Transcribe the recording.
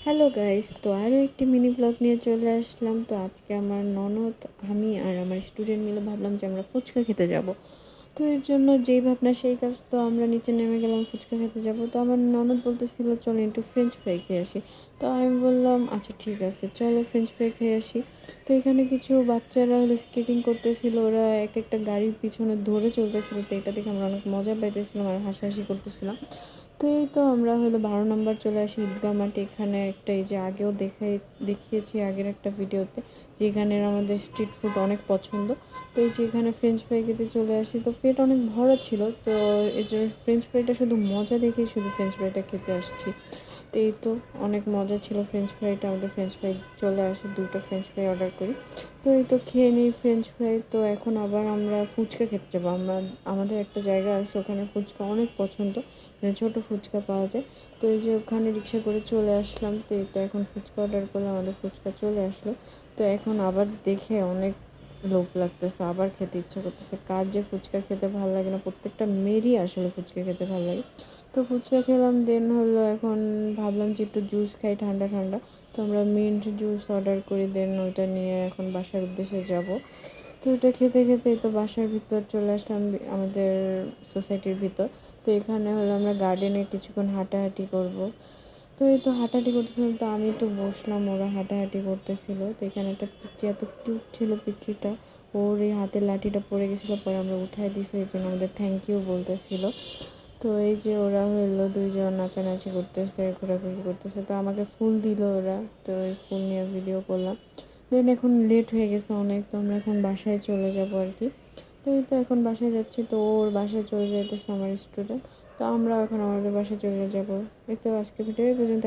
Hello guys, তো আরও একটি মিনি ব্লগ নিয়ে চলে আসলাম। তো আজকে আমার ননদ, আমি আর আমার স্টুডেন্ট মিলে ভাবলাম যে আমরা ফুচকা খেতে যাব। তো এর জন্য যেই ভাবনা সেই কাজ, তো আমরা নিচে নেমে গেলাম ফুচকা খেতে যাব। তো আমার ননদ বলতেছিল চলো একটু ফ্রেঞ্চ ফ্রাই খেয়ে আসি। তো আমি বললাম আচ্ছা ঠিক আছে, চলো ফ্রেঞ্চ ফ্রাই খেয়ে আসি। তো এখানে কিছু বাচ্চারা হলো স্কেটিং করতেছিল, ওরা এক একটা গাড়ির পিছনে ধরে চলতেছিল। তো এটা দেখে আমরা অনেক মজা পাইতেছিলাম আর হাসাহাসি করতেছিলাম। তো এই তো আমরা হলো 12 নম্বর চলে আসি ঈদগাহ মাঠে। এখানে একটা, এই যে আগেও দেখিয়েছি আগের একটা ভিডিওতে, যে এখানের আমাদের স্ট্রিট ফুড অনেক পছন্দ। তো এই যে এখানে ফ্রেঞ্চ ফ্রাই খেতে চলে আসি, তো পেট অনেক ভরা ছিল। তো এই যে ফ্রেঞ্চ ফ্রাইটা শুধু মজা দেখেই শুধু ফ্রেঞ্চ ফ্রাইটা খেতে আসছি। তো এই তো অনেক মজা ছিল ফ্রেঞ্চ ফ্রাইটা। আমাদের ফ্রেঞ্চ ফ্রাই চলে আসে, দুটো ফ্রেঞ্চ ফ্রাই অর্ডার করি। তো এই তো খেয়ে নিই ফ্রেঞ্চ ফ্রাই। তো এখন আবার আমরা ফুচকা খেতে যাবো। আমাদের একটা জায়গা আছে, ওখানে ফুচকা অনেক পছন্দ, মানে ছোটো ফুচকা পাওয়া যায়। তো এই যে ওখানে রিক্সা করে চলে আসলাম। তো এই তো এখন ফুচকা অর্ডার করলাম, আমাদের ফুচকা চলে আসলো। তো এখন আবার দেখে অনেক লোভ লাগতেছে, আবার খেতে ইচ্ছা করতেছে। কার যে ফুচকা খেতে ভালো লাগে না, প্রত্যেকটা মেয়েরই আসলে ফুচকা খেতে ভালো লাগে। তো ফুচকা খেলাম, দেন হলো এখন ভাবলাম যে একটু জুস খাই ঠান্ডা ঠান্ডা। তো আমরা মিন্ট জুস অর্ডার করি, দেন ওইটা নিয়ে এখন বাসার উদ্দেশ্যে যাব। তো ওইটা খেতে খেতে তো বাসার ভিতর চলে আসলাম, আমাদের সোসাইটির ভিতর। তো এখানে হলো আমরা গার্ডেনে কিছুক্ষণ হাঁটাহাঁটি করব। তো এই তো হাঁটাহাঁটি করতেছিলাম, তো আমি তো বসলাম, ওরা হাঁটাহাঁটি করতেছিল। তো এখানে একটা পিচ্চি, এত কিউট ছিল পিচ্চিটা। ওর এই হাতের লাঠিটা পড়ে গেছিলো, পরে আমরা উঠাই দিয়েছি, এই জন্য আমাদের থ্যাংক ইউ বলতেছিল। তো এই যে ওরা হলো দুইজন নাচানাচি করতেছে, ঘোরাঘুরি করতেছে। তো আমাকে ফুল দিল ওরা, তো ওই ফুল নিয়ে ভিডিও করলাম। দেন এখন লেট হয়ে গেছে অনেক, তো আমরা এখন বাসায় চলে যাবো আর কি। তো এই তো এখন বাসায় যাচ্ছি, তো ওর বাসায় চলে যাইতেছে আমার স্টুডেন্ট। তো আমরা এখন আমাদের বাসায় চলে যাবো। এই তো আজকে ভিডিও এই পর্যন্ত।